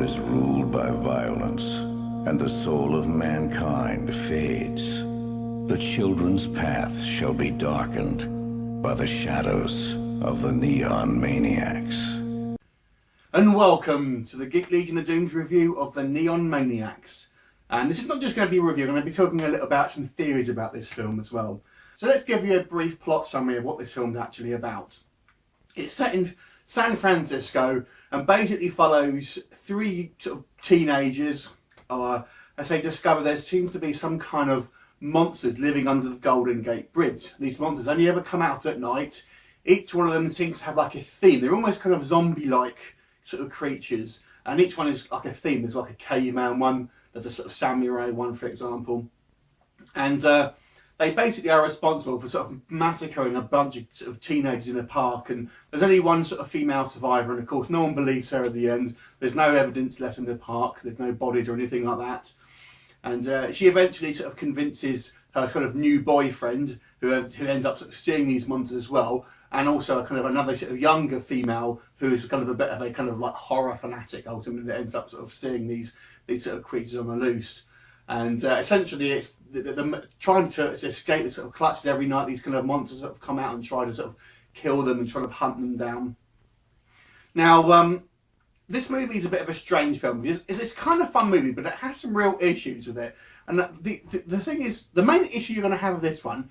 is ruled by violence, and the soul of mankind fades, the children's path shall be darkened by the shadows of the neon maniacs. And welcome to the Geek Legion of Doom's review of the Neon Maniacs. And this is not just going to be a review, I'm going to be talking a little about some theories about this film as well. So let's give you a brief plot summary of what this film's actually about. It's set in San Francisco and basically follows three sort of teenagers as they discover there seems to be some kind of monsters living under the Golden Gate Bridge. These monsters only ever come out at night. Each one of them seems to have like a theme. They're almost kind of zombie-like sort of creatures, and each one is like a theme. There's like a caveman one, there's a sort of samurai one, for example, and they basically are responsible for sort of massacring a bunch of sort of teenagers in a park. And there's only one sort of female survivor, and of course no one believes her at the end. There's no evidence left in the park, there's no bodies or anything like that, and she eventually sort of convinces her kind of new boyfriend, who ends up sort of seeing these monsters as well, and also a kind of another sort of younger female who is kind of a bit of a kind of like horror fanatic ultimately, that ends up sort of seeing these sort of creatures on the loose. And essentially it's the trying to escape the sort of clutches every night. These kind of monsters sort of come out and try to sort of kill them and try to hunt them down. Now this movie is a bit of a strange film. It's kind of fun movie, but it has some real issues with it. And the thing is, the main issue you're going to have with this one,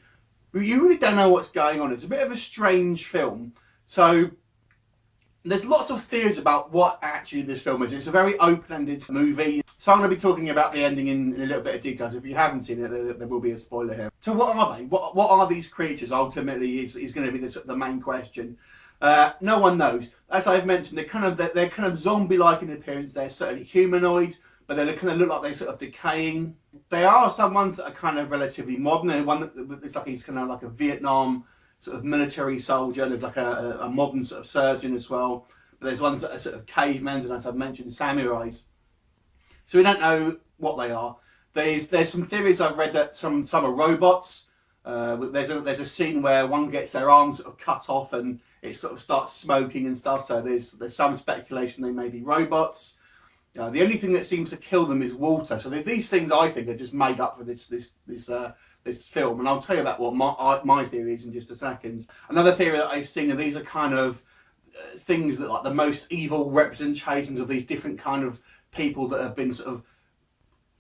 you really don't know what's going on. It's a bit of a strange film. So there's lots of theories about what actually this film is. It's a very open-ended movie. So I'm going to be talking about the ending in a little bit of detail. So if you haven't seen it, there will be a spoiler here. So what are they? What are these creatures? Ultimately is going to be the main question. No one knows. As I've mentioned, they're kind of zombie-like in appearance. They're certainly humanoid, but they kind of look like they're sort of decaying. There are some ones that are kind of relatively modern. There's one that looks like he's kind of like a Vietnam sort of military soldier. There's like a modern sort of surgeon as well. But there's ones that are sort of cavemen, and as I've mentioned, samurais. So we don't know what they are. There's some theories I've read that some are robots. There's a scene where one gets their arms sort of cut off and it sort of starts smoking and stuff. So there's some speculation they may be robots. The only thing that seems to kill them is water. So these things, I think, are just made up for this film. And I'll tell you about what my theory is in just a second. Another theory that I've seen are these are kind of things that like the most evil representations of these different kind of people that have been sort of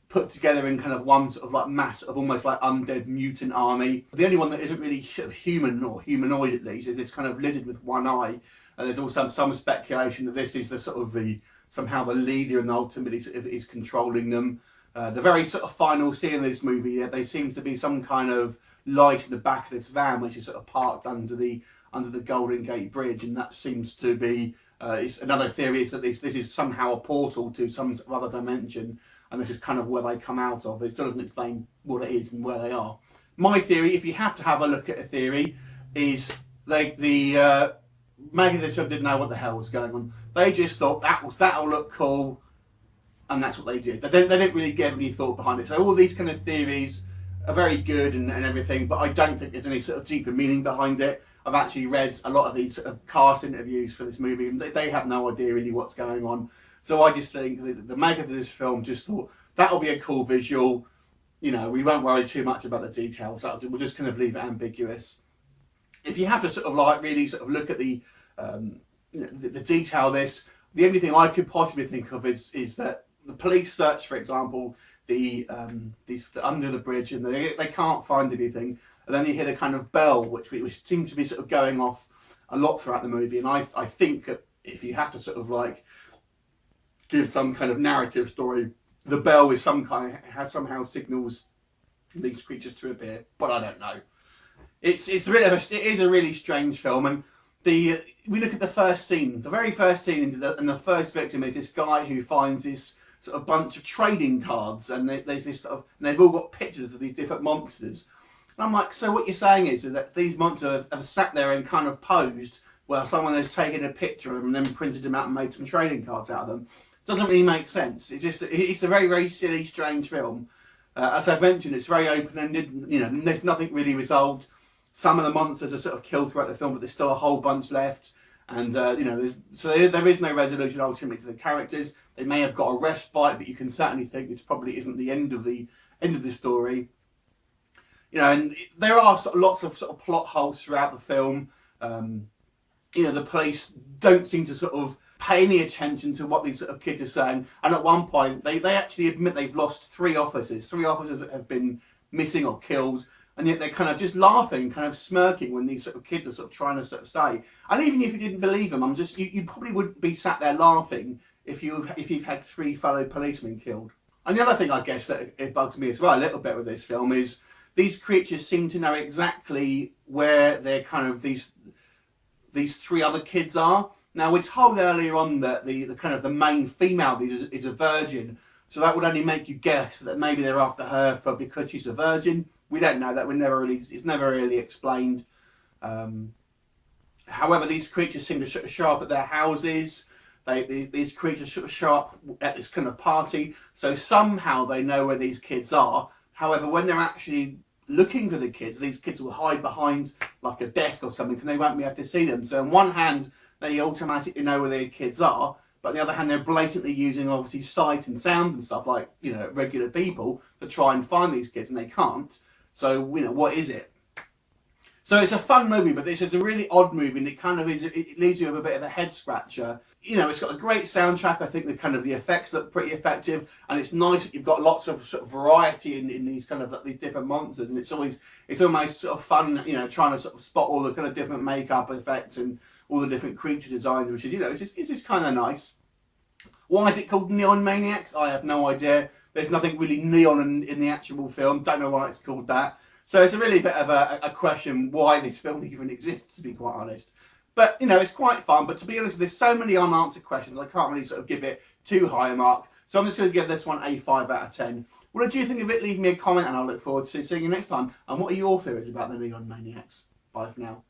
put together in kind of one sort of like mass of almost like undead mutant army. The only one that isn't really sort of human or humanoid at least is this kind of lizard with one eye. And there's also some speculation that this is the sort of somehow the leader and ultimately sort of is controlling them. The very sort of final scene of this movie, there seems to be some kind of light in the back of this van which is sort of parked under the Golden Gate Bridge, and that seems to be another theory is that this is somehow a portal to some sort of other dimension, and this is kind of where they come out of. It still doesn't explain what it is and where they are. My theory, if you have to have a look at a theory, is maybe they just didn't know what the hell was going on. They just thought that'll look cool, and that's what they did. They didn't really give any thought behind it. So all these kind of theories are very good and everything, but I don't think there's any sort of deeper meaning behind it. I've actually read a lot of these sort of cast interviews for this movie, and they have no idea really what's going on. So I just think that the maker of this film just thought that'll be a cool visual. You know, we won't worry too much about the details. We'll just kind of leave it ambiguous. If you have to sort of like really sort of look at the detail of this, the only thing I could possibly think of is that the police search, for example, under the bridge, and they can't find anything, and then you hear the kind of bell which seems to be sort of going off a lot throughout the movie. And I think that if you have to sort of like give some kind of narrative story, the bell is somehow signals these creatures to appear, but I don't know. It is a really strange film, and we look at the first scene, the very first scene, and the first victim is this guy who finds this sort of bunch of trading cards, and there's this sort of, and they've all got pictures of these different monsters. And I'm like, so what you're saying is that these monsters have sat there and kind of posed while someone has taken a picture of them and then printed them out and made some trading cards out of them. Doesn't really make sense. It's a very, very silly, strange film. As I've mentioned, it's very open-ended. You know, there's nothing really resolved. Some of the monsters are sort of killed throughout the film, but there's still a whole bunch left. And there is no resolution ultimately to the characters. They may have got a respite, but you can certainly think this probably isn't the end of the story. You know, and there are lots of sort of plot holes throughout the film. You know, the police don't seem to sort of pay any attention to what these sort of kids are saying. And at one point, they actually admit they've lost 3 officers that have been missing or killed. And yet they're kind of just laughing, kind of smirking when these sort of kids are sort of trying to sort of say. And even if you didn't believe them, you probably wouldn't be sat there laughing if you've had 3 fellow policemen killed. And the other thing, I guess, that it bugs me as well a little bit with this film is these creatures seem to know exactly where they're kind of these 3 other kids are. Now, we're told earlier on that the kind of the main female is a virgin, so that would only make you guess that maybe they're after her because she's a virgin. We don't know that. It's never really explained. However, these creatures seem to show up at their houses. These creatures show up at this kind of party, so somehow they know where these kids are. However, when they're actually looking for the kids, these kids will hide behind like a desk or something, and they won't be able to see them. So on one hand, they automatically know where their kids are, but on the other hand, they're blatantly using obviously sight and sound and stuff like, you know, regular people to try and find these kids, and they can't. So, you know, what is it? So it's a fun movie, but this is a really odd movie, and it leaves you with a bit of a head scratcher. You know, it's got a great soundtrack. I think the effects look pretty effective, and it's nice that you've got lots of sort of variety in these kind of these different monsters, and it's almost sort of fun, you know, trying to sort of spot all the kind of different makeup effects and all the different creature designs, which is, you know, it's just kind of nice. Why is it called Neon Maniacs? I have no idea. There's nothing really neon in the actual film. Don't know why it's called that. So it's a really bit of a question why this film even exists, to be quite honest. But, you know, it's quite fun. But to be honest, there's so many unanswered questions, I can't really sort of give it too high a mark. So I'm just going to give this one a 5 out of 10. What did you think of it? Leave me a comment, and I'll look forward to seeing you next time. And what are your theories about the Neon Maniacs? Bye for now.